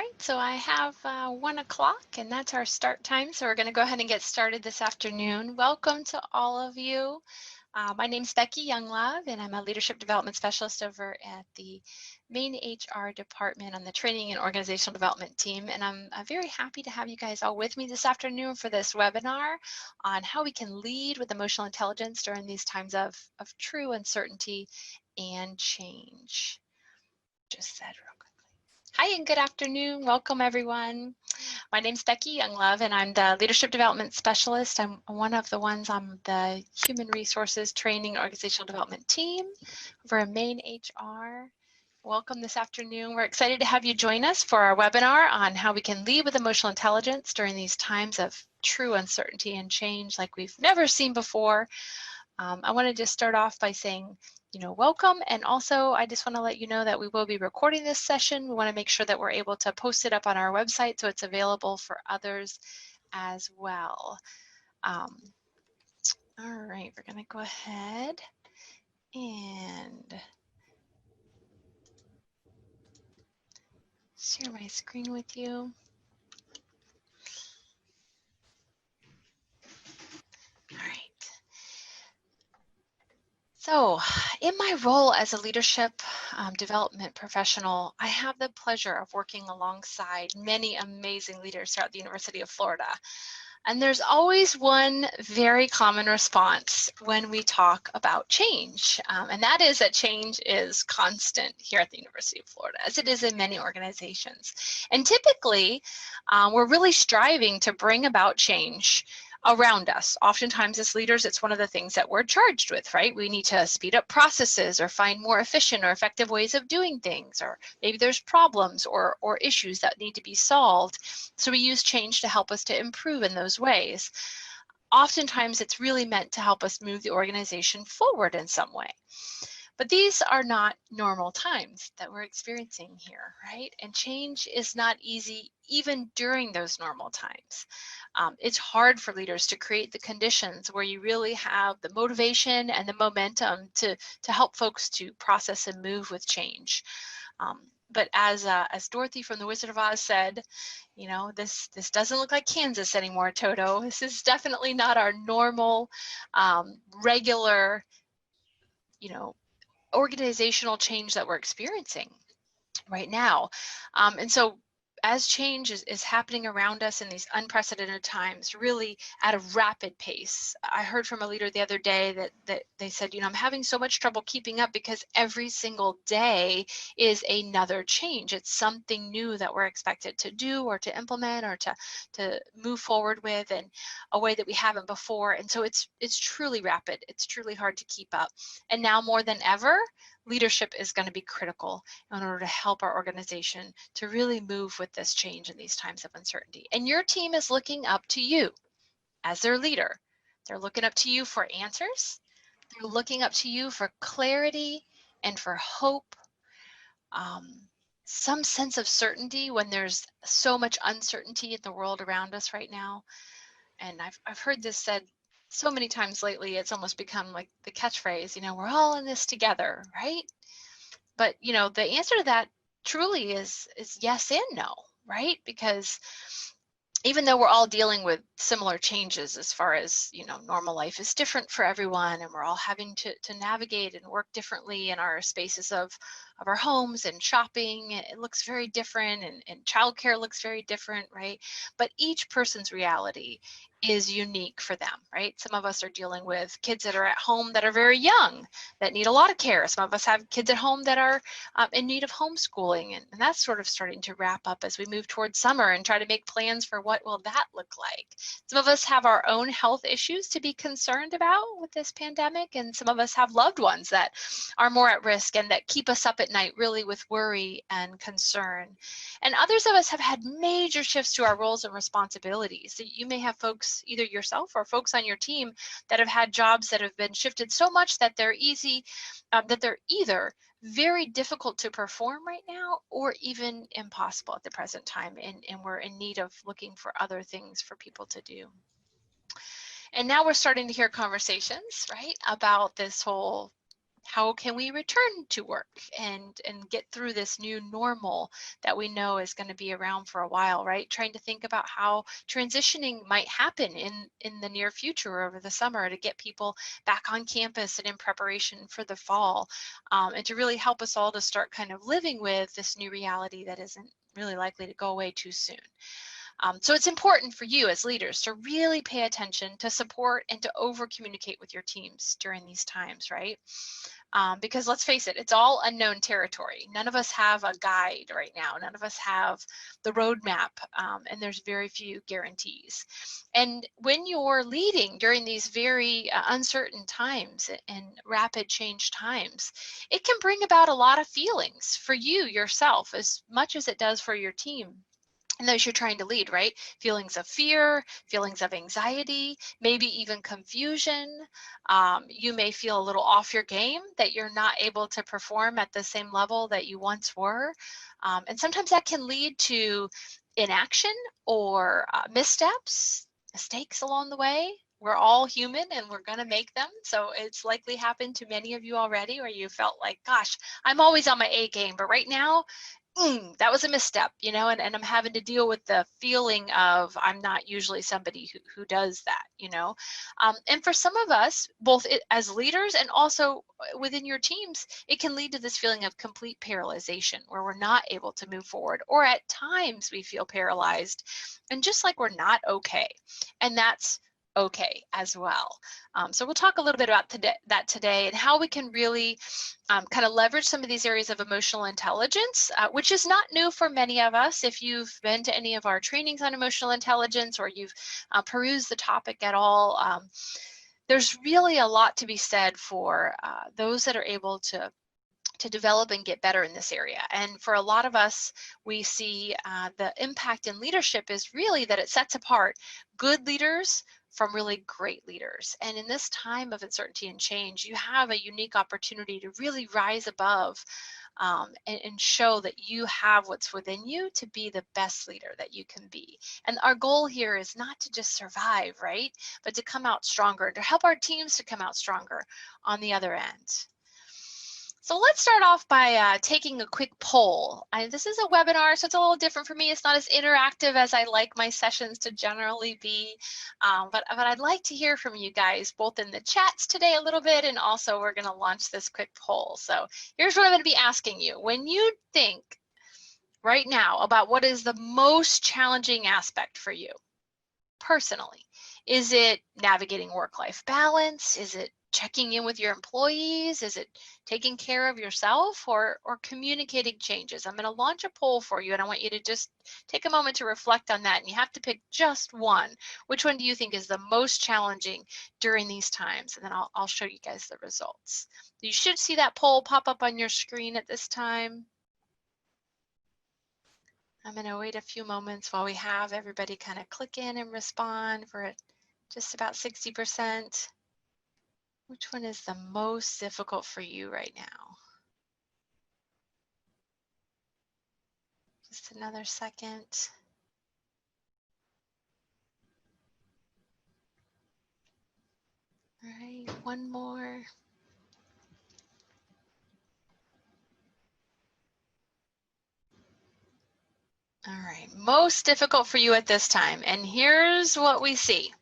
right, so I have 1 o'clock and that's our start time. So we're going to go ahead and get started this afternoon. Welcome to all of you. My name is Becky Younglove and I'm a leadership development specialist over at the main HR department on the training and organizational development team. And I'm very happy to have you guys all with me this afternoon for this webinar on how we can lead with emotional intelligence during these times of true uncertainty and change. Just said real quickly. Hi and good afternoon. Welcome everyone. My name is Becky Younglove and I'm the leadership development specialist. I'm one of the ones on the human resources training organizational development team over at Maine HR. Welcome this afternoon. We're excited to have you join us for our webinar on how we can lead with emotional intelligence during these times of true uncertainty and change like we've never seen before. I want to just start off by saying, welcome. And also, I just want to let you know that we will be recording this session. We want to make sure that we're able to post it up on our website so it's available for others as well. All right, we're going to go ahead and share my screen with you. All right. So in my role as a leadership development professional, I have the pleasure of working alongside many amazing leaders throughout the University of Florida. And there's always one very common response when we talk about change, and that is that change is constant here at the University of Florida, as it is in many organizations. And typically, we're really striving to bring about change around us. Oftentimes as leaders, it's one of the things that we're charged with, right? We need to speed up processes or find more efficient or effective ways of doing things, or maybe there's problems or issues that need to be solved. So we use change to help us to improve in those ways. Oftentimes it's really meant to help us move the organization forward in some way. But these are not normal times that we're experiencing here, right? And change is not easy even during those normal times. It's hard for leaders to create the conditions where you really have the motivation and the momentum to help folks to process and move with change. But as Dorothy from The Wizard of Oz said, this doesn't look like Kansas anymore, Toto. This is definitely not our normal, regular, organizational change that we're experiencing right now. And so as change is happening around us in these unprecedented times, really at a rapid pace. I heard from a leader the other day that they said, I'm having so much trouble keeping up because every single day is another change. It's something new that we're expected to do or to implement or to move forward with in a way that we haven't before. And so it's truly rapid. It's truly hard to keep up. And now more than ever, leadership is going to be critical in order to help our organization to really move with this change in these times of uncertainty. And your team is looking up to you as their leader. They're looking up to you for answers. They're looking up to you for clarity and for hope, some sense of certainty when there's so much uncertainty in the world around us right now. And I've heard this said so many times lately, it's almost become like the catchphrase, we're all in this together, right? But, the answer to that truly is yes and no, right? Because even though we're all dealing with similar changes as far as, normal life is different for everyone, and we're all having to navigate and work differently in our spaces of our homes, and shopping, it looks very different, and childcare looks very different, right? But each person's reality is unique for them, right? Some of us are dealing with kids that are at home that are very young, that need a lot of care. Some of us have kids at home that are in need of homeschooling, and that's sort of starting to wrap up as we move towards summer and try to make plans for what will that look like. Some of us have our own health issues to be concerned about with this pandemic, and some of us have loved ones that are more at risk and that keep us up at night really with worry and concern. And others of us have had major shifts to our roles and responsibilities. So you may have folks, either yourself or folks on your team, that have had jobs that have been shifted so much that they're either very difficult to perform right now or even impossible at the present time, and we're in need of looking for other things for people to do. And now we're starting to hear conversations, right, about this whole How can we return to work and get through this new normal that we know is going to be around for a while, right? Trying to think about how transitioning might happen in the near future or over the summer to get people back on campus and in preparation for the fall, and to really help us all to start kind of living with this new reality that isn't really likely to go away too soon. So it's important for you as leaders to really pay attention, to support and to over communicate with your teams during these times, right? Because let's face it, it's all unknown territory. None of us have a guide right now. None of us have the roadmap, and there's very few guarantees. And when you're leading during these very uncertain times and rapid change times, it can bring about a lot of feelings for you yourself as much as it does for your team and those you're trying to lead, right? Feelings of fear, feelings of anxiety, maybe even confusion. You may feel a little off your game, that you're not able to perform at the same level that you once were. And sometimes that can lead to inaction or missteps, mistakes along the way. We're all human and we're going to make them. So it's likely happened to many of you already, where you felt like, gosh, I'm always on my A game, but right now, that was a misstep, you know, and I'm having to deal with the feeling of I'm not usually somebody who does that, you know. And for some of us, both as leaders and also within your teams, it can lead to this feeling of complete paralyzation where we're not able to move forward, or at times we feel paralyzed and just like we're not okay. And that's okay as well. So we'll talk a little bit about that today and how we can really kind of leverage some of these areas of emotional intelligence, which is not new for many of us. If you've been to any of our trainings on emotional intelligence or you've perused the topic at all, there's really a lot to be said for those that are able to develop and get better in this area. And for a lot of us, we see the impact in leadership is really that it sets apart good leaders from really great leaders. And in this time of uncertainty and change, you have a unique opportunity to really rise above and show that you have what's within you to be the best leader that you can be. And our goal here is not to just survive, right? But to come out stronger, to help our teams to come out stronger on the other end. So let's start off by taking a quick poll. This is a webinar, so it's a little different for me. It's not as interactive as I like my sessions to generally be, but I'd like to hear from you guys, both in the chats today a little bit, and also we're gonna launch this quick poll. So here's what I'm gonna be asking you. When you think right now about what is the most challenging aspect for you personally, is it navigating work-life balance? Is it checking in with your employees? Is it taking care of yourself or communicating changes? I'm going to launch a poll for you and I want you to just take a moment to reflect on that, and you have to pick just one. Which one do you think is the most challenging during these times? And then I'll show you guys the results. You should see that poll pop up on your screen at this time. I'm going to wait a few moments while we have everybody kind of click in and respond. We're at just about 60%. Which one is the most difficult for you right now? Just another second. All right, one more. All right, most difficult for you at this time. And here's what we see.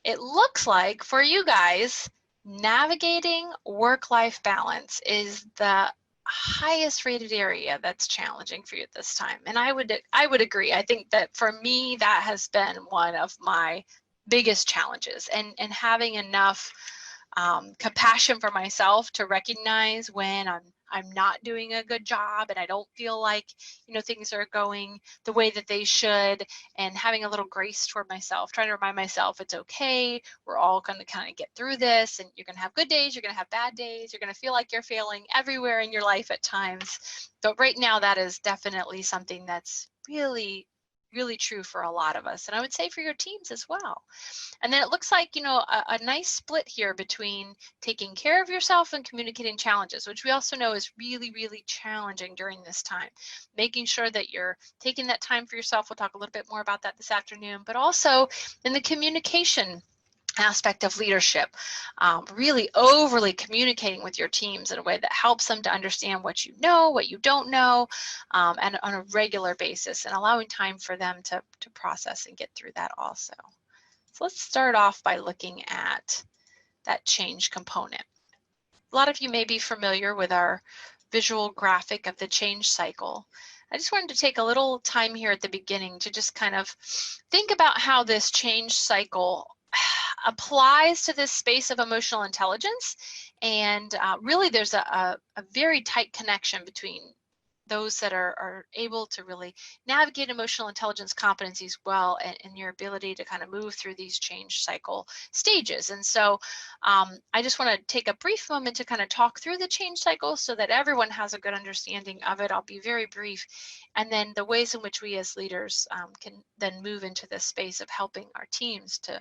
It looks like for you guys, navigating work-life balance is the highest rated area that's challenging for you at this time. And I would agree. I think that for me, that has been one of my biggest challenges, and having enough compassion for myself to recognize when I'm not doing a good job and I don't feel like, you know, things are going the way that they should, and having a little grace toward myself, trying to remind myself it's okay. We're all going to kind of get through this, and you're going to have good days, you're going to have bad days, you're going to feel like you're failing everywhere in your life at times. But right now, that is definitely something that's really true for a lot of us, and I would say for your teams as well. And then it looks like, you know, a nice split here between taking care of yourself and communicating challenges, which we also know is really challenging during this time. Making sure that you're taking that time for yourself. We'll talk a little bit more about that this afternoon, but also in the communication aspect of leadership, really overly communicating with your teams in a way that helps them to understand what you know, what you don't know, and on a regular basis, and allowing time for them to process and get through that also. So let's start off by looking at that change component. A lot of you may be familiar with our visual graphic of the change cycle. I just wanted to take a little time here at the beginning to just kind of think about how this change cycle applies to this space of emotional intelligence. And really there's a very tight connection between those that are able to really navigate emotional intelligence competencies well, and your ability to kind of move through these change cycle stages. And so I just want to take a brief moment to kind of talk through the change cycle so that everyone has a good understanding of it. I'll be very brief, and then the ways in which we as leaders can then move into this space of helping our teams to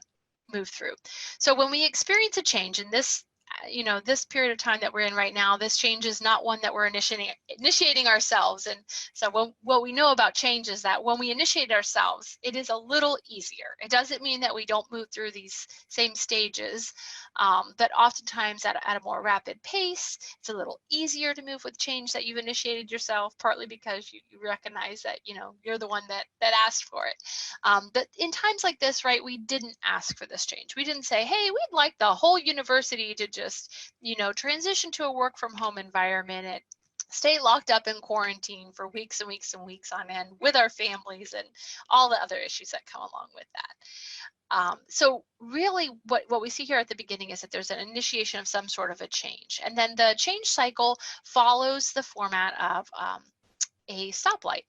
move through. So when we experience a change in this, this period of time that we're in right now, this change is not one that we're initiating ourselves. And so what we know about change is that when we initiate ourselves, it is a little easier. It doesn't mean that we don't move through these same stages, but oftentimes at a more rapid pace. It's a little easier to move with change that you've initiated yourself, partly because you recognize that, you're the one that asked for it. But in times like this, right, we didn't ask for this change. We didn't say, hey, we'd like the whole university to just, transition to a work from home environment and stay locked up in quarantine for weeks and weeks and weeks on end with our families and all the other issues that come along with that. So really what we see here at the beginning is that there's an initiation of some sort of a change. And then the change cycle follows the format of a stoplight,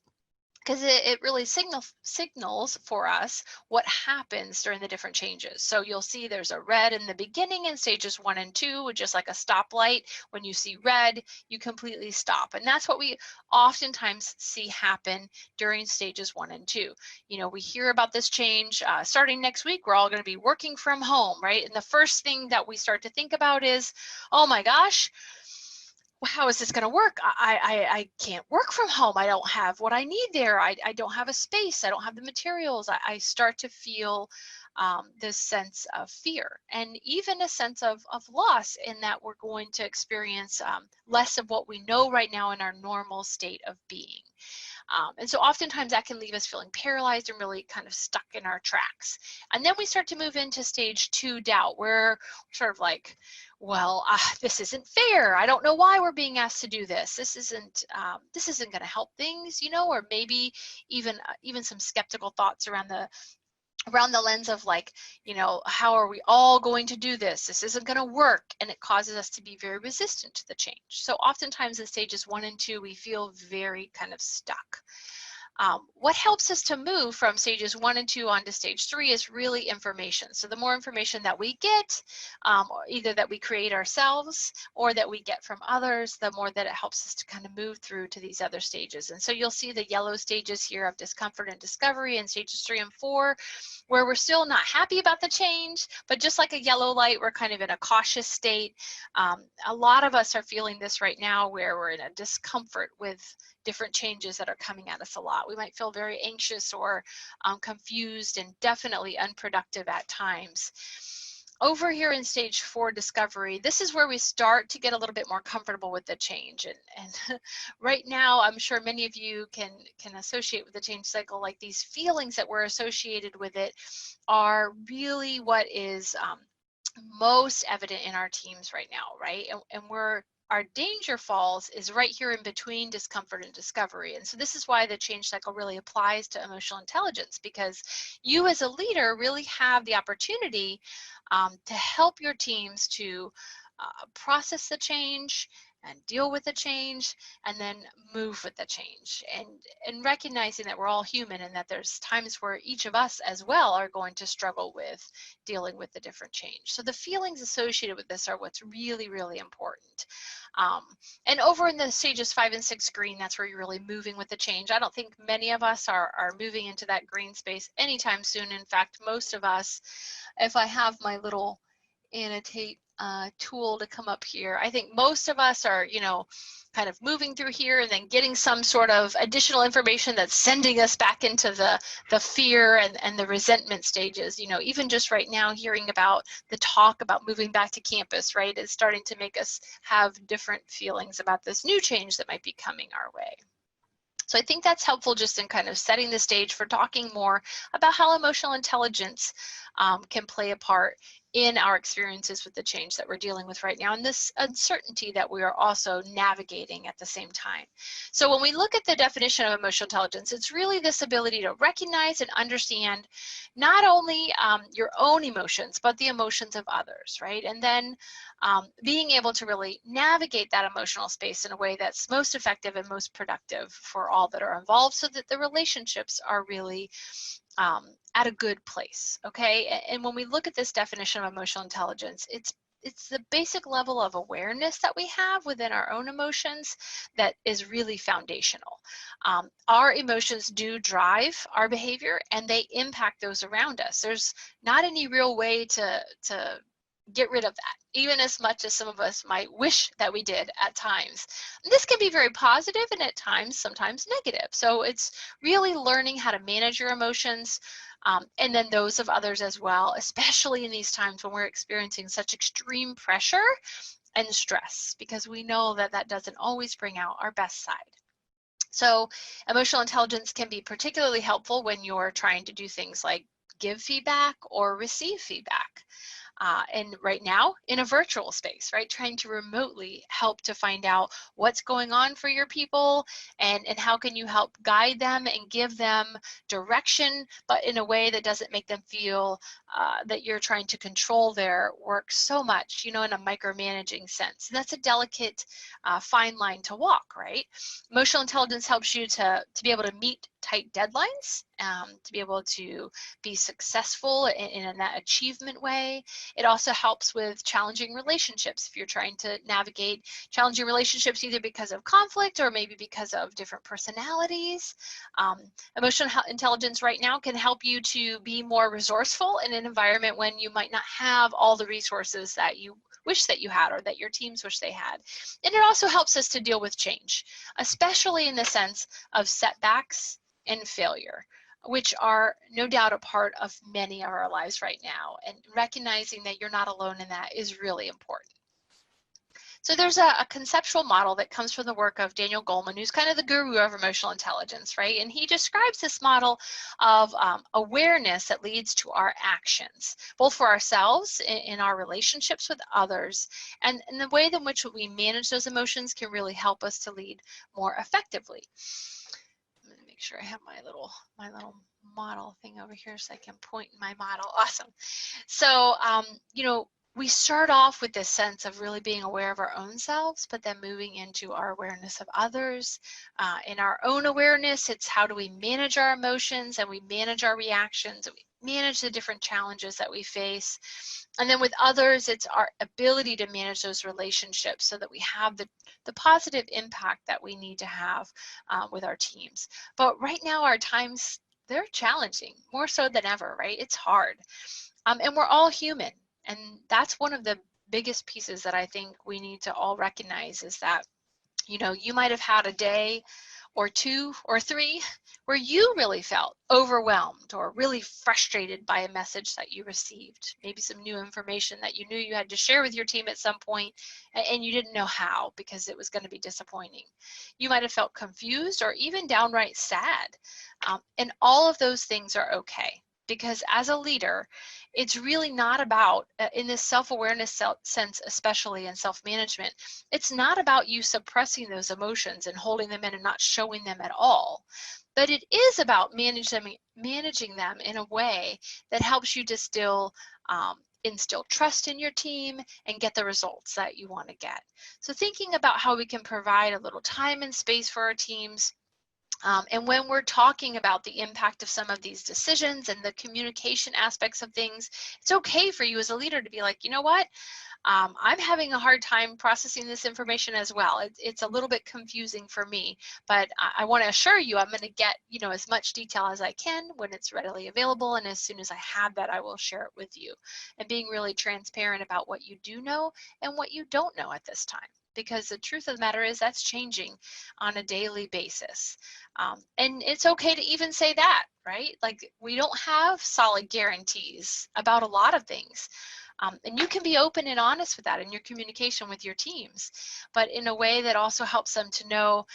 because it really signals for us what happens during the different changes. So you'll see there's a red in the beginning in stages 1 and 2, just like a stoplight. When you see red, you completely stop. And that's what we oftentimes see happen during stages 1 and 2. We hear about this change starting next week. We're all going to be working from home, right? And the first thing that we start to think about is, oh my gosh, how is this going to work? I can't work from home. I don't have what I need there. I don't have a space. I don't have the materials. I start to feel this sense of fear and even a sense of loss, in that we're going to experience less of what we know right now in our normal state of being. And so oftentimes that can leave us feeling paralyzed and really kind of stuck in our tracks. And then we start to move into stage 2 doubt, where we're sort of like, well, this isn't fair. I don't know why we're being asked to do this. This isn't going to help things, or maybe even some skeptical thoughts around the lens of like, how are we all going to do this? This isn't going to work. And it causes us to be very resistant to the change. So oftentimes in stages 1 and 2, we feel very kind of stuck. What helps us to move from stages 1 and 2 on to stage 3 is really information. So the more information that we get, either that we create ourselves or that we get from others, the more that it helps us to kind of move through to these other stages. And so you'll see the yellow stages here of discomfort and discovery in stages 3 and 4, where we're still not happy about the change, but just like a yellow light, we're kind of in a cautious state. A lot of us are feeling this right now, where we're in a discomfort with different changes that are coming at us a lot. We might feel very anxious or confused, and definitely unproductive at times. Over here in stage 4 discovery, this is where we start to get a little bit more comfortable with the change. And right now, I'm sure many of you can associate with the change cycle, like these feelings that were associated with it are really what is most evident in our teams right now, right? And our danger falls is right here in between discomfort and discovery. And so this is why the change cycle really applies to emotional intelligence, because you as a leader really have the opportunity to help your teams to process the change and deal with the change, and then move with the change, and recognizing that we're all human, and that there's times where each of us as well are going to struggle with dealing with the different change. So the feelings associated with this are what's really, really important. And over in the stages 5 and 6 green, that's where you're really moving with the change. I don't think many of us are moving into that green space anytime soon. In fact, most of us, if I have my little annotate tool to come up here. I think most of us are, you know, kind of moving through here and then getting some sort of additional information that's sending us back into the fear and the resentment stages. You know, even just right now hearing about the talk about moving back to campus, right, is starting to make us have different feelings about this new change that might be coming our way. So I think that's helpful just in kind of setting the stage for talking more about how emotional intelligence can play a part in our experiences with the change that we're dealing with right now and this uncertainty that we are also navigating at the same time. So when we look at the definition of emotional intelligence, it's really this ability to recognize and understand not only your own emotions, but the emotions of others, right? And then being able to really navigate that emotional space in a way that's most effective and most productive for all that are involved so that the relationships are really at a good place, okay? And when we look at this definition of emotional intelligence, it's the basic level of awareness that we have within our own emotions that is really foundational. Our emotions do drive our behavior and they impact those around us. There's not any real way to get rid of that, even as much as some of us might wish that we did at times. This can be very positive and at times, sometimes negative. So it's really learning how to manage your emotions and then those of others as well, especially in these times when we're experiencing such extreme pressure and stress, because we know that that doesn't always bring out our best side. So emotional intelligence can be particularly helpful when you're trying to do things like give feedback or receive feedback. And right now in a virtual space, right, trying to remotely help to find out what's going on for your people and how can you help guide them and give them direction, but in a way that doesn't make them feel that you're trying to control their work so much, you know, in a micromanaging sense. And that's a delicate fine line to walk, right? Emotional intelligence helps you to be able to meet tight deadlines, to be able to be successful in that achievement way. It also helps with challenging relationships if you're trying to navigate challenging relationships either because of conflict or maybe because of different personalities. Emotional intelligence right now can help you to be more resourceful in an environment when you might not have all the resources that you wish that you had or that your teams wish they had. And it also helps us to deal with change, especially in the sense of setbacks and failure, which are no doubt a part of many of our lives right now. And recognizing that you're not alone in that is really important. So there's a conceptual model that comes from the work of Daniel Goleman, who's kind of the guru of emotional intelligence, right? And he describes this model of awareness that leads to our actions, both for ourselves in our relationships with others, and the way in which we manage those emotions can really help us to lead more effectively. Make sure I have my little model thing over here so I can point in my model. Awesome. So, you know, we start off with this sense of really being aware of our own selves, but then moving into our awareness of others. In our own awareness, it's how do we manage our emotions and we manage our reactions, and we manage the different challenges that we face. And then with others, it's our ability to manage those relationships so that we have the positive impact that we need to have with our teams. But right now, our times, they're challenging, more so than ever, right? It's hard. And we're all human. And that's one of the biggest pieces that I think we need to all recognize is that, you know, you might have had a day or two or three where you really felt overwhelmed or really frustrated by a message that you received, maybe some new information that you knew you had to share with your team at some point and you didn't know how because it was going to be disappointing. You might have felt confused or even downright sad. And all of those things are okay. Because as a leader, it's really not about, in this self-awareness sense, especially in self-management, it's not about you suppressing those emotions and holding them in and not showing them at all. But it is about managing them in a way that helps you to still instill trust in your team and get the results that you want to get. So thinking about how we can provide a little time and space for our teams. And when we're talking about the impact of some of these decisions and the communication aspects of things, it's okay for you as a leader to be like, you know what? I'm having a hard time processing this information as well. It's a little bit confusing for me, but I want to assure you I'm going to get, as much detail as I can when it's readily available, and as soon as I have that, I will share it with you. And being really transparent about what you do know and what you don't know at this time, because the truth of the matter is that's changing on a daily basis. And it's okay to even say that, right? Like, we don't have solid guarantees about a lot of things. And you can be open and honest with that in your communication with your teams, but in a way that also helps them to know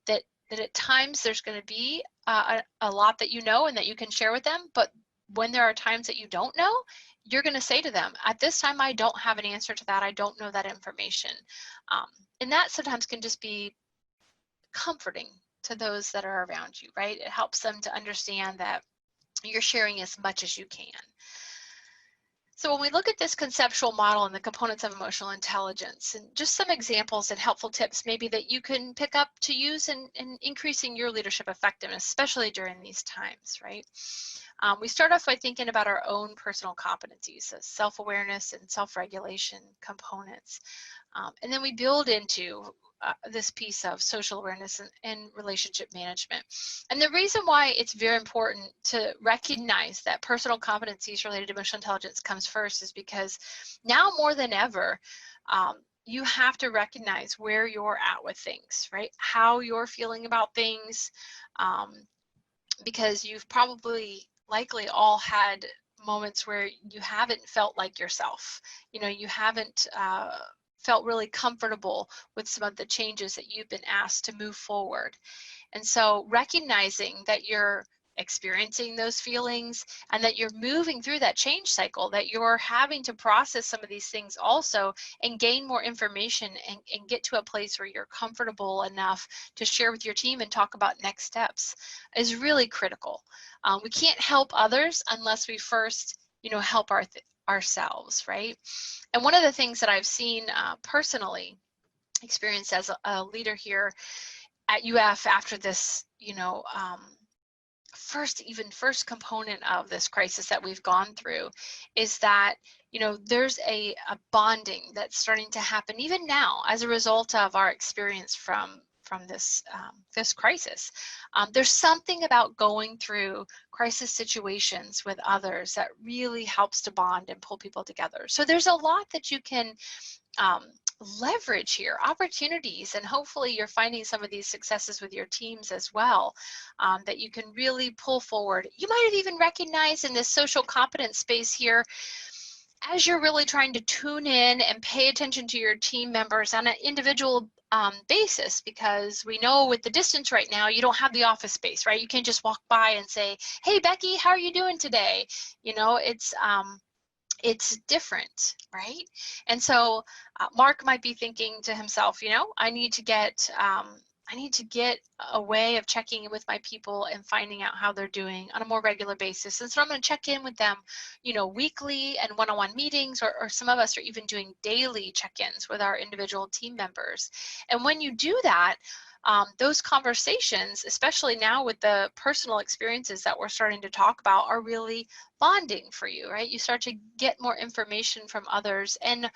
that at times there's going to be a lot that you know and that you can share with them, but when there are times that you don't know, you're going to say to them, at this time, I don't have an answer to that. I don't know that information. And that sometimes can just be comforting to those that are around you, right? It helps them to understand that you're sharing as much as you can. So when we look at this conceptual model and the components of emotional intelligence, and just some examples and helpful tips maybe that you can pick up to use in increasing your leadership effectiveness, especially during these times, right? We start off by thinking about our own personal competencies, so self-awareness and self-regulation components. And then we build into this piece of social awareness and relationship management. And the reason why it's very important to recognize that personal competencies related to emotional intelligence comes first is because now more than ever, you have to recognize where you're at with things, right? How you're feeling about things, because you've likely all had moments where you haven't felt like yourself. You haven't felt really comfortable with some of the changes that you've been asked to move forward. And so recognizing that you're experiencing those feelings and that you're moving through that change cycle, that you're having to process some of these things also and gain more information and get to a place where you're comfortable enough to share with your team and talk about next steps is really critical. We can't help others unless we first, help ourselves, right? And one of the things that I've seen personally experienced as a leader here at UF after this, first component of this crisis that we've gone through is that, there's a bonding that's starting to happen even now as a result of our experience from this crisis. There's something about going through crisis situations with others that really helps to bond and pull people together. So there's a lot that you can leverage here, opportunities, and hopefully you're finding some of these successes with your teams as well, that you can really pull forward. You might have even recognized in this social competence space here, as you're really trying to tune in and pay attention to your team members on an individual basis, because we know with the distance right now, you don't have the office space, right? You can't just walk by and say, hey, Becky, how are you doing today? It's different, right? And so Mark might be thinking to himself, I need to get a way of checking in with my people and finding out how they're doing on a more regular basis. And so I'm going to check in with them, weekly and one-on-one meetings, or some of us are even doing daily check-ins with our individual team members. And when you do that, those conversations, especially now with the personal experiences that we're starting to talk about, are really bonding for you, right? You start to get more information from others. And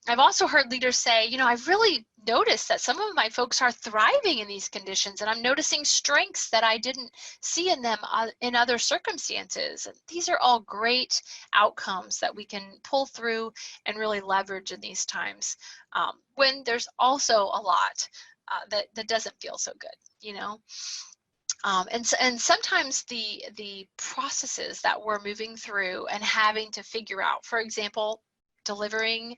I've also heard leaders say, I've really noticed that some of my folks are thriving in these conditions, and I'm noticing strengths that I didn't see in them in other circumstances. And these are all great outcomes that we can pull through and really leverage in these times, when there's also a lot that doesn't feel so good, and sometimes the processes that we're moving through and having to figure out, for example, delivering,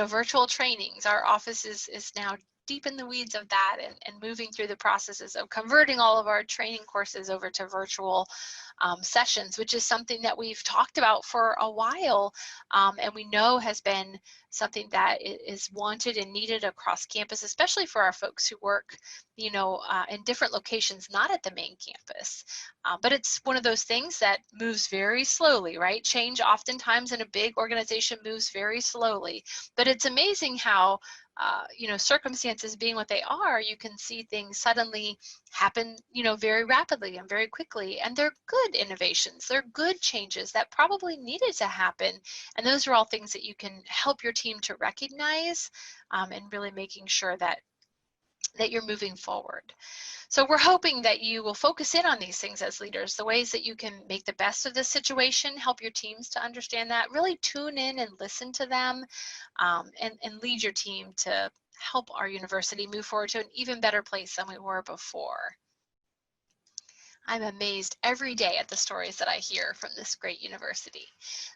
virtual trainings. Our office is now deep in the weeds of that and moving through the processes of converting all of our training courses over to virtual sessions, which is something that we've talked about for a while, and we know has been something that is wanted and needed across campus, especially for our folks who work, in different locations, not at the main campus. But it's one of those things that moves very slowly, right? Change oftentimes in a big organization moves very slowly, but it's amazing how circumstances being what they are, you can see things suddenly happen, very rapidly and very quickly. And they're good innovations. They're good changes that probably needed to happen. And those are all things that you can help your team to recognize, and really making sure that you're moving forward. So we're hoping that you will focus in on these things as leaders, the ways that you can make the best of this situation, help your teams to understand that, really tune in and listen to them, and lead your team to help our university move forward to an even better place than we were before. I'm amazed every day at the stories that I hear from this great university.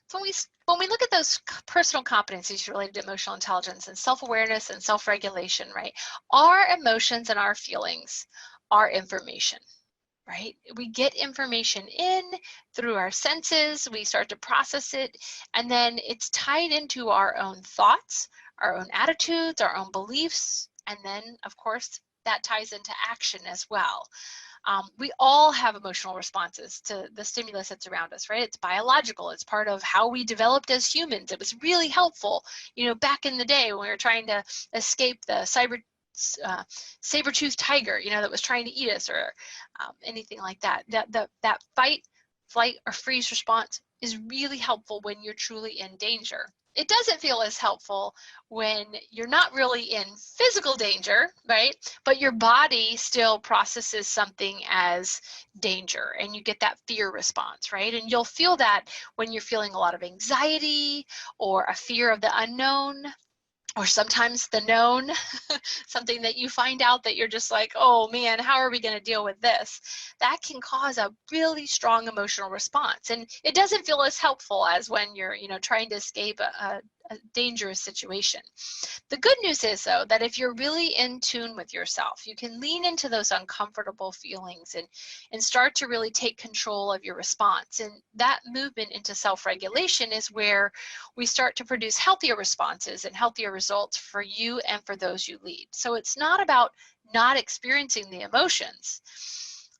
So when we look at those personal competencies related to emotional intelligence and self-awareness and self-regulation, right? Our emotions and our feelings are information, right? We get information in through our senses, we start to process it, and then it's tied into our own thoughts, our own attitudes, our own beliefs, and then, of course, that ties into action as well. We all have emotional responses to the stimulus that's around us, right? It's biological. It's part of how we developed as humans. It was really helpful, back in the day when we were trying to escape the saber-toothed tiger, that was trying to eat us, or anything like that. That fight, flight, or freeze response is really helpful when you're truly in danger. It doesn't feel as helpful when you're not really in physical danger, right? But your body still processes something as danger, and you get that fear response, right? And you'll feel that when you're feeling a lot of anxiety or a fear of the unknown, or sometimes the known, something that you find out that you're just like, oh man, how are we going to deal with this? That can cause a really strong emotional response. And it doesn't feel as helpful as when you're, trying to escape a dangerous situation. The good news is, though, that if you're really in tune with yourself, you can lean into those uncomfortable feelings and start to really take control of your response. And that movement into self-regulation is where we start to produce healthier responses and healthier results for you and for those you lead. So it's not about not experiencing the emotions.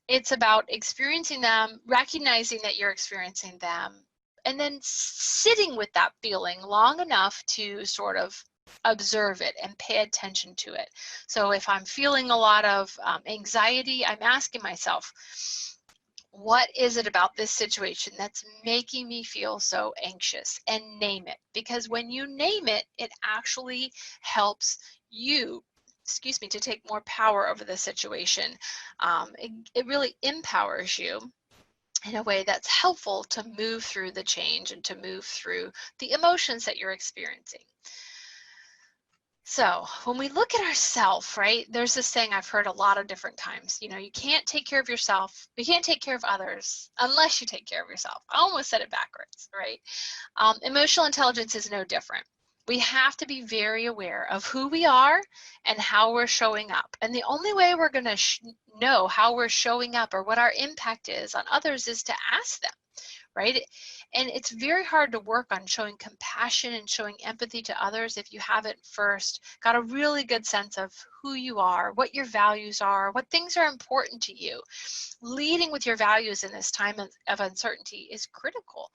It's about experiencing them, recognizing that you're experiencing them, and then sitting with that feeling long enough to sort of observe it and pay attention to it. So if I'm feeling a lot of anxiety, I'm asking myself, what is it about this situation that's making me feel so anxious? And name it. Because when you name it, it actually helps you, to take more power over the situation. It really empowers you in a way that's helpful to move through the change and to move through the emotions that you're experiencing. So when we look at ourselves, right, there's this saying I've heard a lot of different times, you can't take care of yourself, you can't take care of others unless you take care of yourself. I almost said it backwards, right? Emotional intelligence is no different. We have to be very aware of who we are and how we're showing up. And the only way we're going to know how we're showing up or what our impact is on others is to ask them, right? And it's very hard to work on showing compassion and showing empathy to others if you haven't first got a really good sense of who you are, what your values are, what things are important to you. Leading with your values in this time of uncertainty is critical.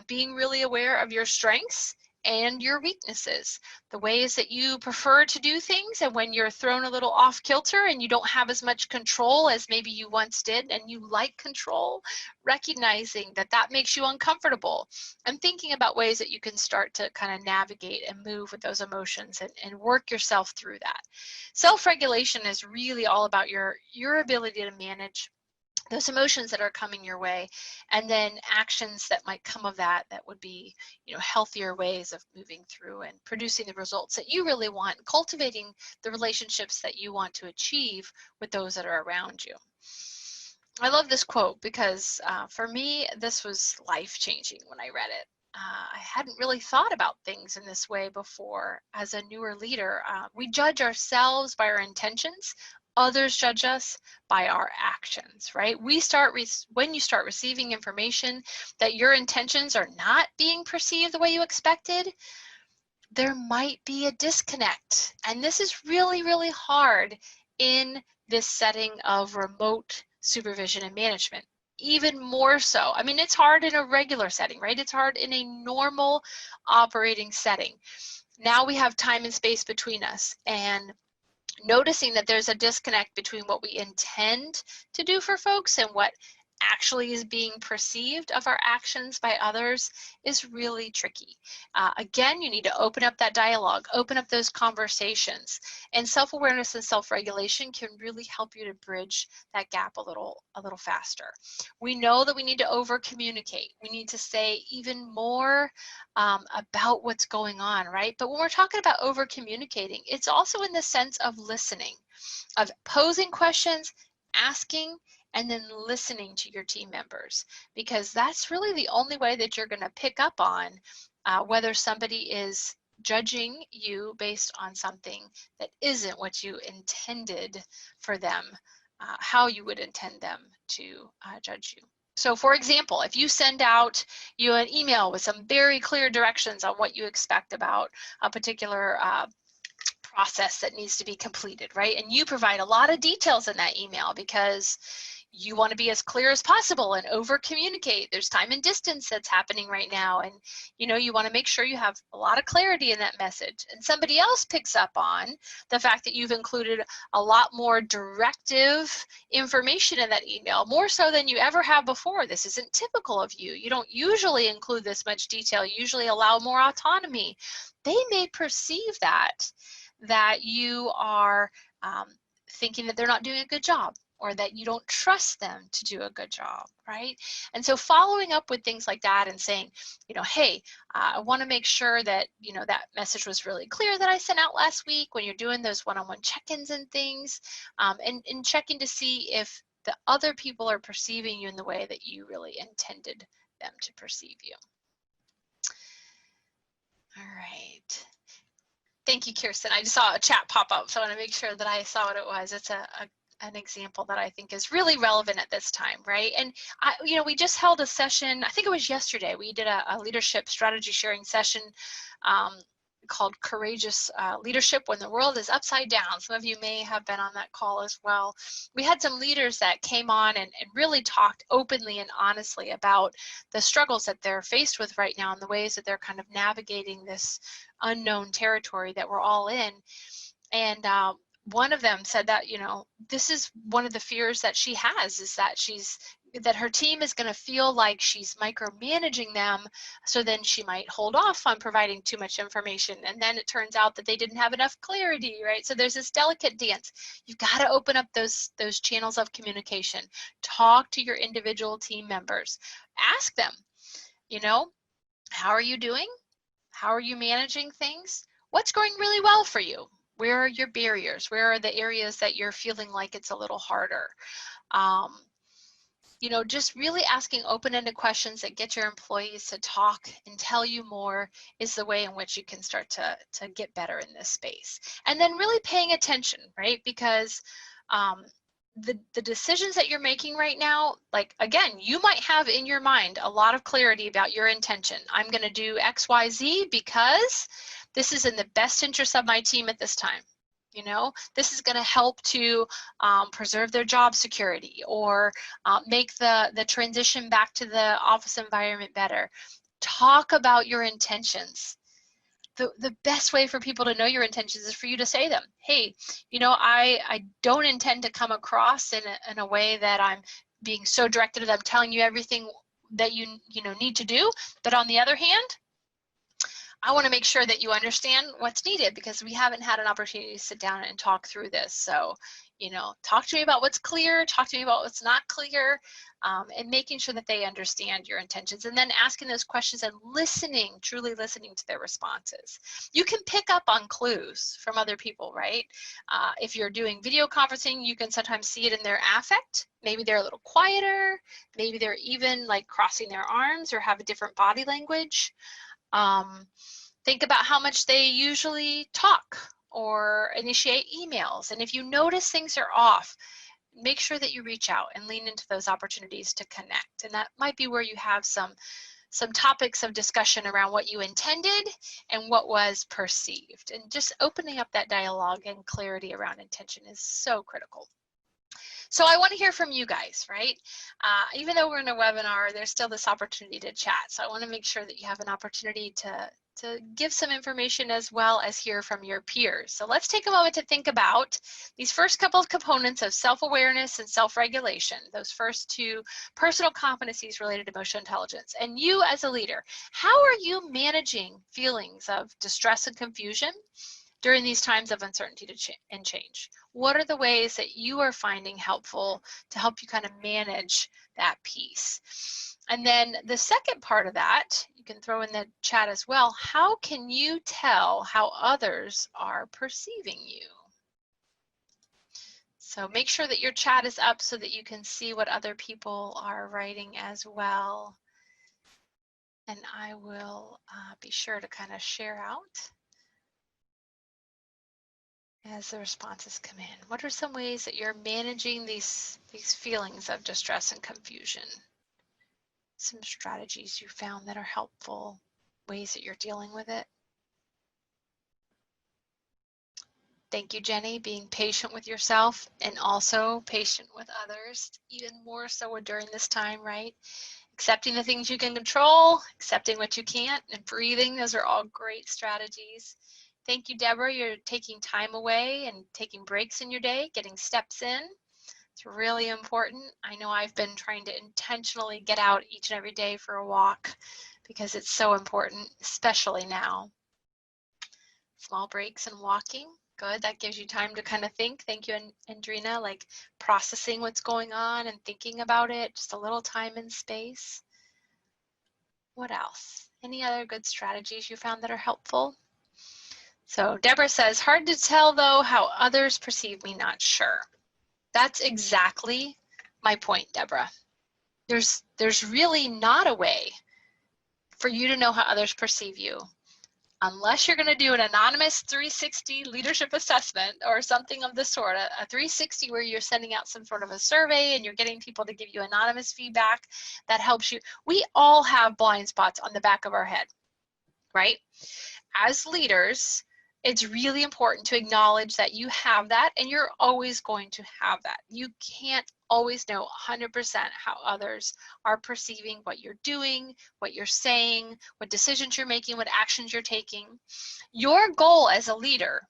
Being really aware of your strengths and your weaknesses, the ways that you prefer to do things, and when you're thrown a little off kilter and you don't have as much control as maybe you once did and you like control, recognizing that that makes you uncomfortable and thinking about ways that you can start to kind of navigate and move with those emotions and work yourself through that. Self-regulation is really all about your ability to manage those emotions that are coming your way, and then actions that might come of that would be, healthier ways of moving through and producing the results that you really want, cultivating the relationships that you want to achieve with those that are around you. I love this quote because for me, this was life-changing when I read it. I hadn't really thought about things in this way before. As a newer leader, we judge ourselves by our intentions. Others judge us by our actions, right? When you start receiving information that your intentions are not being perceived the way you expected, there might be a disconnect. And this is really, really hard in this setting of remote supervision and management. Even more so. I mean, it's hard in a regular setting, right? It's hard in a normal operating setting. Now we have time and space between us, and noticing that there's a disconnect between what we intend to do for folks and what actually is being perceived of our actions by others is really tricky. Again, you need to open up that dialogue, open up those conversations, and self-awareness and self-regulation can really help you to bridge that gap a little faster. We know that we need to over-communicate. We need to say even more about what's going on, right? But when we're talking about over-communicating, it's also in the sense of listening, of posing questions, asking, and then listening to your team members, because that's really the only way that you're going to pick up on whether somebody is judging you based on something that isn't what you intended for them, how you would intend them to judge you. So for example, if you send out an email with some very clear directions on what you expect about a particular process that needs to be completed, right? And you provide a lot of details in that email because you want to be as clear as possible and over communicate. There's time and distance that's happening right now, and you want to make sure you have a lot of clarity in that message. And somebody else picks up on the fact that you've included a lot more directive information in that email, more so than you ever have before. This isn't typical of you. You don't usually include this much detail. You usually allow more autonomy. They may perceive that you are thinking that they're not doing a good job, or that you don't trust them to do a good job, right? And so following up with things like that and saying, hey, I want to make sure that, that message was really clear that I sent out last week, when you're doing those one-on-one check-ins and things, and checking to see if the other people are perceiving you in the way that you really intended them to perceive you. All right. Thank you, Kirsten. I just saw a chat pop up, so I want to make sure that I saw what it was. It's an example that I think is really relevant at this time, right? And we just held a session, I think it was yesterday. We did a leadership strategy sharing session called Courageous Leadership When the World is Upside Down. Some of you may have been on that call as well. We had some leaders that came on and really talked openly and honestly about the struggles that they're faced with right now and the ways that they're kind of navigating this unknown territory that we're all in. And one of them said that, this is one of the fears that she has, is that her team is going to feel like she's micromanaging them, so then she might hold off on providing too much information, and then it turns out that they didn't have enough clarity, right? So there's this delicate dance. You've got to open up those channels of communication. Talk to your individual team members. Ask them, how are you doing? How are you managing things? What's going really well for you? Where are your barriers? Where are the areas that you're feeling like it's a little harder? Just really asking open-ended questions that get your employees to talk and tell you more is the way in which you can start to get better in this space. And then really paying attention, right? Because the decisions that you're making right now, like, again, you might have in your mind a lot of clarity about your intention. I'm going to do X, Y, Z because this is in the best interest of my team at this time. This is going to help to preserve their job security, or make the transition back to the office environment better. Talk about your intentions. The best way for people to know your intentions is for you to say them. Hey, I don't intend to come across in a way that I'm being so directed that I'm telling you everything that you need to do. But on the other hand, I want to make sure that you understand what's needed, because we haven't had an opportunity to sit down and talk through this. So, talk to me about what's clear, talk to me about what's not clear, and making sure that they understand your intentions, and then asking those questions and listening, truly listening to their responses. You can pick up on clues from other people, right? If you're doing video conferencing, you can sometimes see it in their affect. Maybe they're a little quieter, maybe they're even like crossing their arms or have a different body language. Think about how much they usually talk or initiate emails. And if you notice things are off, make sure that you reach out and lean into those opportunities to connect. And that might be where you have some topics of discussion around what you intended and what was perceived. And just opening up that dialogue and clarity around intention is so critical. So I want to hear from you guys, right? Even though we're in a webinar, there's still this opportunity to chat. So I want to make sure that you have an opportunity to give some information as well as hear from your peers. So let's take a moment to think about these first couple of components of self-awareness and self-regulation, those first two personal competencies related to emotional intelligence. And you as a leader, how are you managing feelings of distress and confusion during these times of uncertainty and change? What are the ways that you are finding helpful to help you kind of manage that piece? And then the second part of that, you can throw in the chat as well, how can you tell how others are perceiving you? So make sure that your chat is up so that you can see what other people are writing as well. And I will be sure to kind of share out as the responses come in. What are some ways that you're managing these feelings of distress and confusion? Some strategies you found that are helpful, ways that you're dealing with it. Thank you, Jenny, being patient with yourself and also patient with others, even more so during this time, right? Accepting the things you can control, accepting what you can't, and breathing. Those are all great strategies. Thank you, Deborah. You're taking time away and taking breaks in your day, getting steps in. It's really important. I know I've been trying to intentionally get out each and every day for a walk because it's so important, especially now. Small breaks and walking. Good. That gives you time to kind of think. Thank you, Andrina, like processing what's going on and thinking about it, just a little time and space. What else? Any other good strategies you found that are helpful? So Deborah says, hard to tell though how others perceive me, not sure. That's exactly my point, Deborah. There's really not a way for you to know how others perceive you unless you're going to do an anonymous 360 leadership assessment or something of the sort, a 360 where you're sending out some sort of a survey and you're getting people to give you anonymous feedback that helps you. We all have blind spots on the back of our head, right? As leaders, it's really important to acknowledge that you have that and you're always going to have that. You can't always know 100% how others are perceiving what you're doing, what you're saying, what decisions you're making, what actions you're taking. Your goal as a leader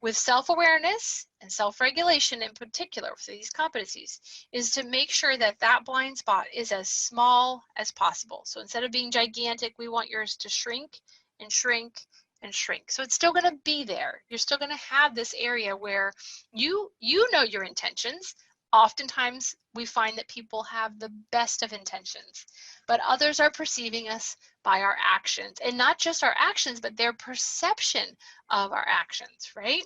with self-awareness and self-regulation in particular for these competencies is to make sure that that blind spot is as small as possible. So instead of being gigantic, we want yours to shrink and shrink and shrink. So it's still going to be there. You're still going to have this area where you know your intentions. Oftentimes we find that people have the best of intentions, but others are perceiving us by our actions, and not just our actions, but their perception of our actions, right?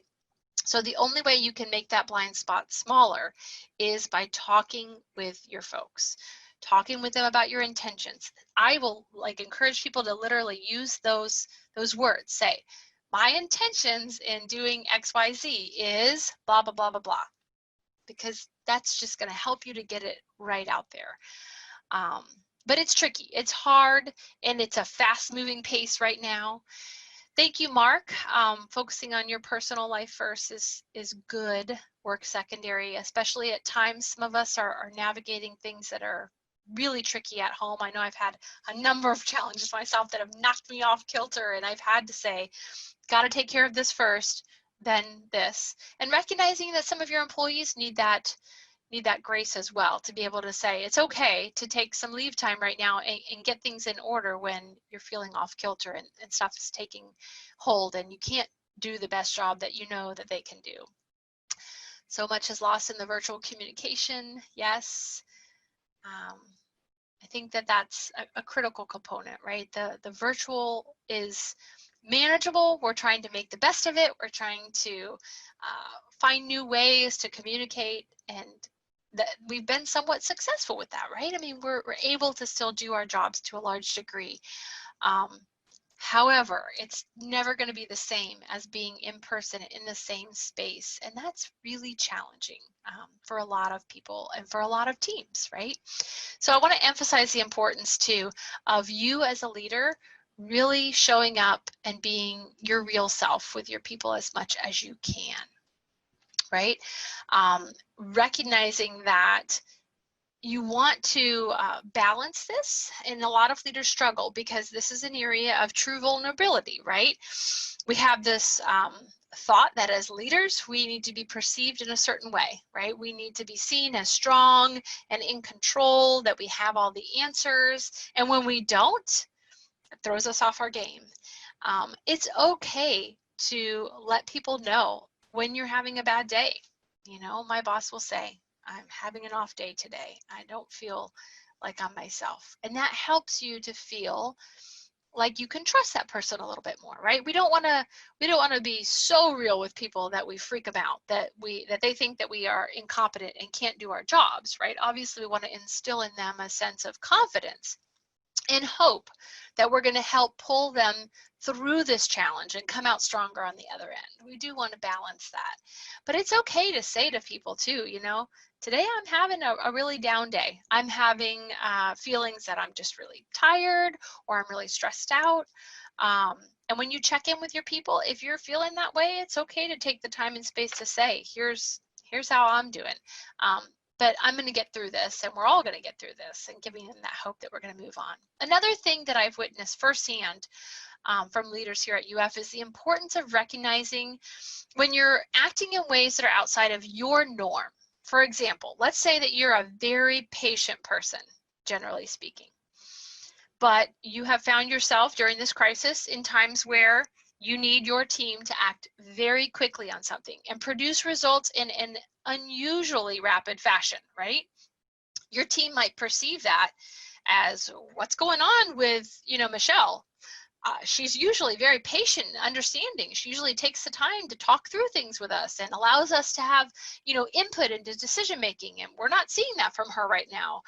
So the only way you can make that blind spot smaller is by talking with your folks, talking with them about your intentions. I will encourage people to literally use those words. Say, my intentions in doing XYZ is blah, blah, blah, blah, blah, because that's just going to help you to get it right out there. But it's tricky, it's hard, and it's a fast moving pace right now. Thank you, Mark. Focusing on your personal life first is good, work secondary, especially at times some of us are navigating things that are really tricky at home. I know I've had a number of challenges myself that have knocked me off kilter, and I've had to say, got to take care of this first, then this. And recognizing that some of your employees need that grace as well, to be able to say it's okay to take some leave time right now and get things in order when you're feeling off kilter and stuff is taking hold and you can't do the best job that you know that they can do. So much is lost in the virtual communication. Yes. I think that that's a critical component, right? The virtual is manageable. We're trying to make the best of it. We're trying to find new ways to communicate, and that we've been somewhat successful with that, right? I mean, we're able to still do our jobs to a large degree. However, it's never going to be the same as being in person in the same space, and that's really challenging for a lot of people and for a lot of teams, right? So I want to emphasize the importance too of you as a leader really showing up and being your real self with your people as much as you can, right? Recognizing that you want to balance this, and a lot of leaders struggle because this is an area of true vulnerability, right? We have this thought that as leaders, we need to be perceived in a certain way, right? We need to be seen as strong and in control, that we have all the answers. And when we don't, it throws us off our game. It's okay to let people know when you're having a bad day. You know, my boss will say, I'm having an off day today. I don't feel like I'm myself. And that helps you to feel like you can trust that person a little bit more, right? We don't want to be so real with people that we freak them out, that they think that we are incompetent and can't do our jobs, right? Obviously, we want to instill in them a sense of confidence and hope that we're going to help pull them through this challenge and come out stronger on the other end. We do want to balance that. But it's okay to say to people too, you know, today I'm having a really down day. I'm having feelings that I'm just really tired or I'm really stressed out. And when you check in with your people, if you're feeling that way, it's okay to take the time and space to say, here's how I'm doing. But I'm going to get through this, and we're all going to get through this, and giving them that hope that we're going to move on. Another thing that I've witnessed firsthand from leaders here at UF is the importance of recognizing when you're acting in ways that are outside of your norm. For example, let's say that you're a very patient person, generally speaking, but you have found yourself during this crisis in times where you need your team to act very quickly on something and produce results in an unusually rapid fashion, right? Your team might perceive that as, what's going on with, you know, Michelle? She's usually very patient and understanding. She usually takes the time to talk through things with us and allows us to have, you know, input into decision making. And we're not seeing that from her right now.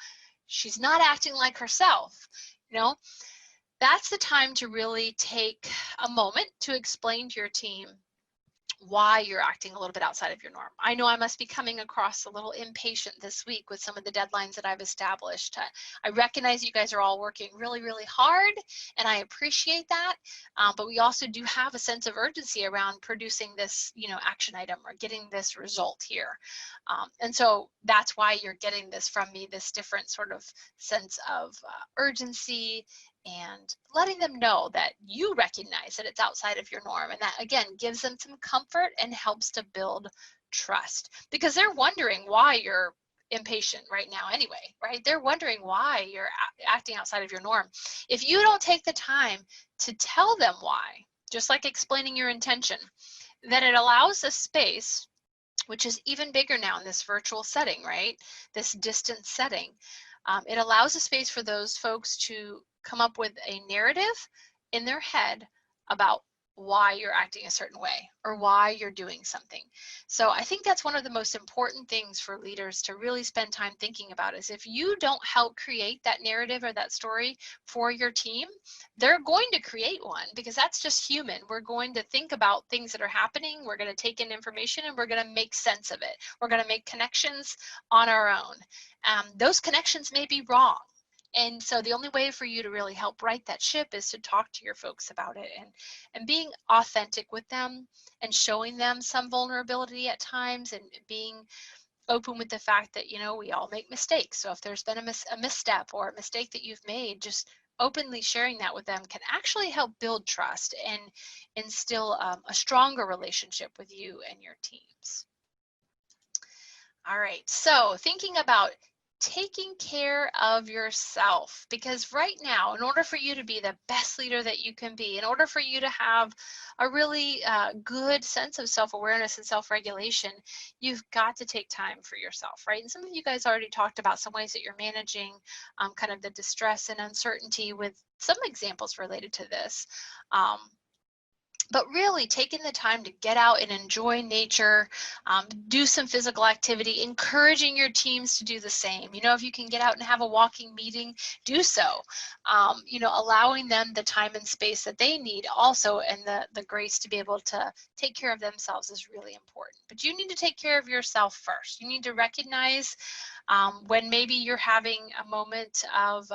She's not acting like herself, you know. That's the time to really take a moment to explain to your team why you're acting a little bit outside of your norm. I know I must be coming across a little impatient this week with some of the deadlines that I've established. I recognize you guys are all working really, really hard, and I appreciate that. But we also do have a sense of urgency around producing this, you know, action item or getting this result here. And so that's why you're getting this from me, this different sort of sense of urgency, and letting them know that you recognize that it's outside of your norm, and that again gives them some comfort and helps to build trust, because they're wondering why you're impatient right now anyway, right? They're wondering why you're acting outside of your norm. If you don't take the time to tell them why, just like explaining your intention, then it allows a space, which is even bigger now in this virtual setting, right? This distance setting. It allows a space for those folks to come up with a narrative in their head about why you're acting a certain way or why you're doing something. So I think that's one of the most important things for leaders to really spend time thinking about, is if you don't help create that narrative or that story for your team, they're going to create one, because that's just human. We're going to think about things that are happening. We're going to take in information and we're going to make sense of it. We're going to make connections on our own. Those connections may be wrong. And so the only way for you to really help right that ship is to talk to your folks about it, and being authentic with them and showing them some vulnerability at times, and being open with the fact that, you know, we all make mistakes. So if there's been a misstep or a mistake that you've made, just openly sharing that with them can actually help build trust and instill a stronger relationship with you and your teams. All right, so thinking about taking care of yourself, because right now, in order for you to be the best leader that you can be, in order for you to have a really good sense of self-awareness and self-regulation, you've got to take time for yourself, right? And some of you guys already talked about some ways that you're managing kind of the distress and uncertainty with some examples related to this. But really taking the time to get out and enjoy nature, do some physical activity, encouraging your teams to do the same. You know, if you can get out and have a walking meeting, do so. You know, allowing them the time and space that they need also, and the grace to be able to take care of themselves is really important. But you need to take care of yourself first. You need to recognize when maybe you're having a moment of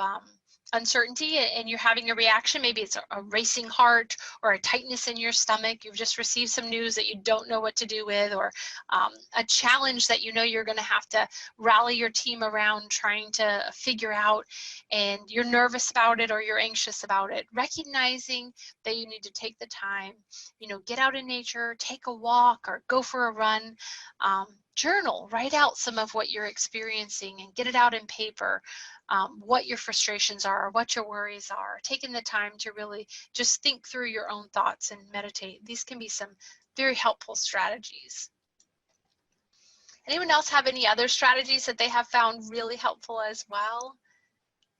uncertainty and you're having a reaction. Maybe it's a racing heart or a tightness in your stomach. You've just received some news that you don't know what to do with, or a challenge that you know you're going to have to rally your team around trying to figure out, and you're nervous about it or you're anxious about it. Recognizing that you need to take the time, get out in nature, take a walk or go for a run, journal, write out some of what you're experiencing and get it out in paper. What your frustrations are, what your worries are, taking the time to really just think through your own thoughts and meditate. These can be some very helpful strategies. Anyone else have any other strategies that they have found really helpful as well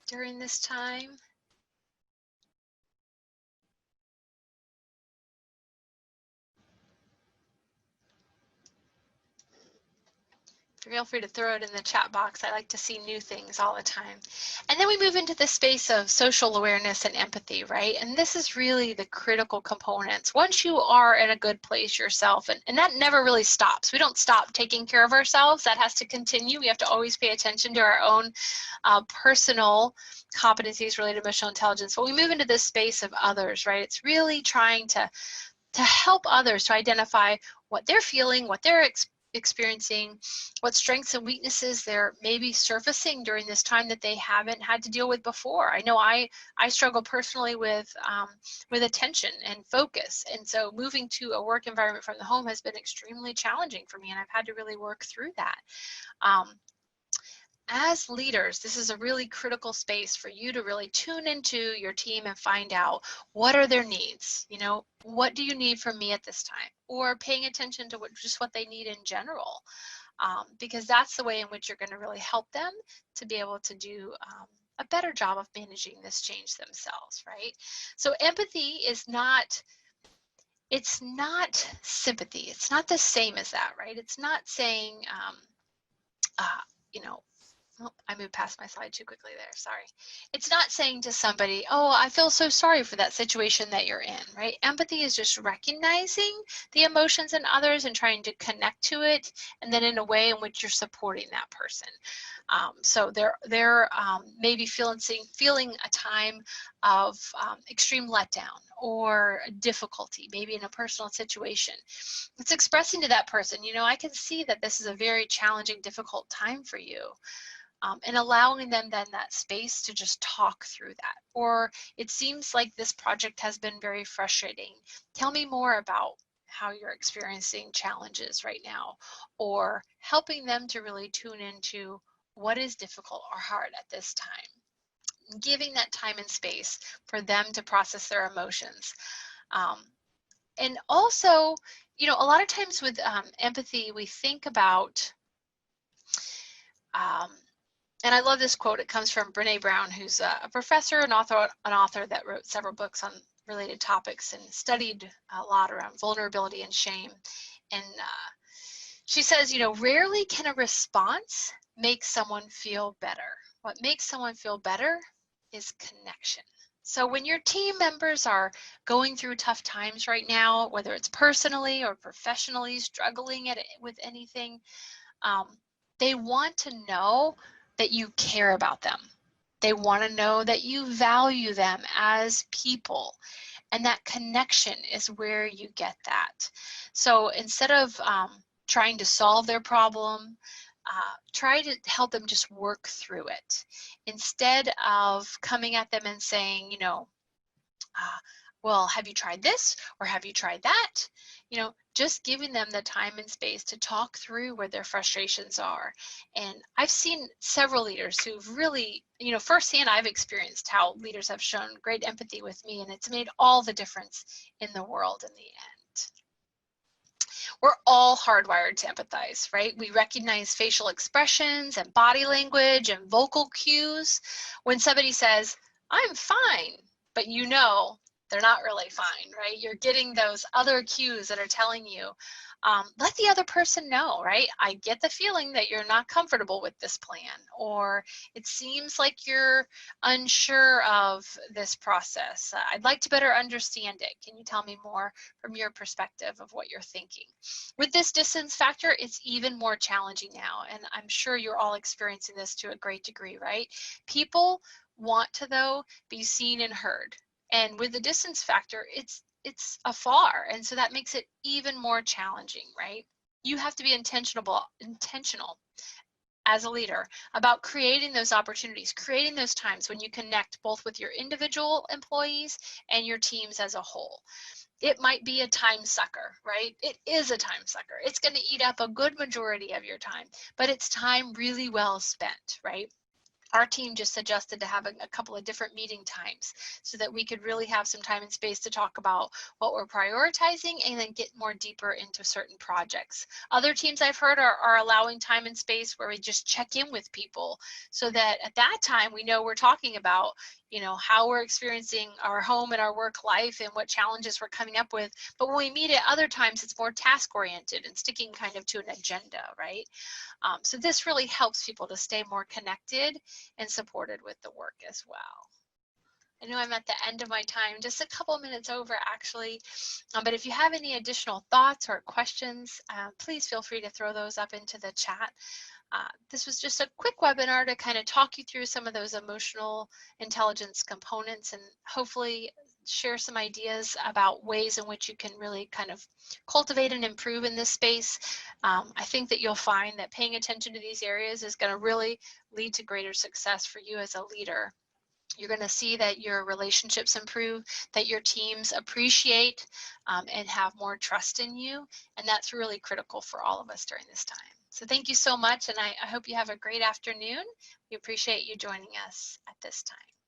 during this time? Feel free to throw it in the chat box. I like to see new things all the time. And then we move into the space of social awareness and empathy, right? And this is really the critical components. Once you are in a good place yourself, and that never really stops. We don't stop taking care of ourselves. That has to continue. We have to always pay attention to our own personal competencies related to emotional intelligence. But we move into this space of others, right? It's really trying to help others to identify what they're feeling, what they're experiencing, what strengths and weaknesses they're maybe surfacing during this time that they haven't had to deal with before. I know I struggle personally with attention and focus, and so moving to a work environment from the home has been extremely challenging for me, and I've had to really work through that. As leaders, this is a really critical space for you to really tune into your team and find out what are their needs. What do you need from me at this time? Or paying attention to just what they need in general, because that's the way in which you're going to really help them to be able to do a better job of managing this change themselves, right? So empathy is not, it's not sympathy. It's not the same as that, right? It's not saying, oh, I moved past my slide too quickly there, sorry. It's not saying to somebody, oh, I feel so sorry for that situation that you're in, right? Empathy is just recognizing the emotions in others and trying to connect to it, and then in a way in which you're supporting that person. So they're maybe feeling a time of extreme letdown or difficulty, maybe in a personal situation. It's expressing to that person, I can see that this is a very challenging, difficult time for you. And allowing them then that space to just talk through that. Or it seems like this project has been very frustrating. Tell me more about how you're experiencing challenges right now, or helping them to really tune into what is difficult or hard at this time. Giving that time and space for them to process their emotions. And also, a lot of times with empathy, we think about, and I love this quote. It comes from Brene Brown, who's a professor and an author that wrote several books on related topics and studied a lot around vulnerability and shame. And she says, rarely can a response make someone feel better. What makes someone feel better is connection. So when your team members are going through tough times right now, whether it's personally or professionally struggling with anything, they want to know that you care about them. They want to know that you value them as people, and that connection is where you get that. So instead of trying to solve their problem, try to help them just work through it. Instead of coming at them and saying, well, have you tried this or have you tried that? Just giving them the time and space to talk through where their frustrations are. And I've seen several leaders who've really, firsthand, I've experienced how leaders have shown great empathy with me, and it's made all the difference in the world in the end. We're all hardwired to empathize, right? We recognize facial expressions and body language and vocal cues. When somebody says, I'm fine, but they're not really fine, right? You're getting those other cues that are telling you, let the other person know, right? I get the feeling that you're not comfortable with this plan, or it seems like you're unsure of this process. I'd like to better understand it. Can you tell me more from your perspective of what you're thinking? With this distance factor, it's even more challenging now, and I'm sure you're all experiencing this to a great degree, right? People want to, though, be seen and heard. And with the distance factor, it's afar, and so that makes it even more challenging, right? You have to be intentional as a leader about creating those opportunities, creating those times when you connect both with your individual employees and your teams as a whole. It might be a time sucker, right? It is a time sucker. It's going to eat up a good majority of your time, but it's time really well spent, right? Our team just suggested to have a couple of different meeting times so that we could really have some time and space to talk about what we're prioritizing and then get more deeper into certain projects. Other teams I've heard are allowing time and space where we just check in with people so that at that time we know we're talking about, you know, how we're experiencing our home and our work life and what challenges we're coming up with. But when we meet at other times, it's more task oriented and sticking kind of to an agenda, right? So this really helps people to stay more connected and supported with the work as well. I know I'm at the end of my time, just a couple minutes over actually, but if you have any additional thoughts or questions, please feel free to throw those up into the chat. This was just a quick webinar to kind of talk you through some of those emotional intelligence components and hopefully share some ideas about ways in which you can really kind of cultivate and improve in this space. I think that you'll find that paying attention to these areas is going to really lead to greater success for you as a leader. You're going to see that your relationships improve, that your teams appreciate and have more trust in you. And that's really critical for all of us during this time. So thank you so much. And I hope you have a great afternoon. We appreciate you joining us at this time.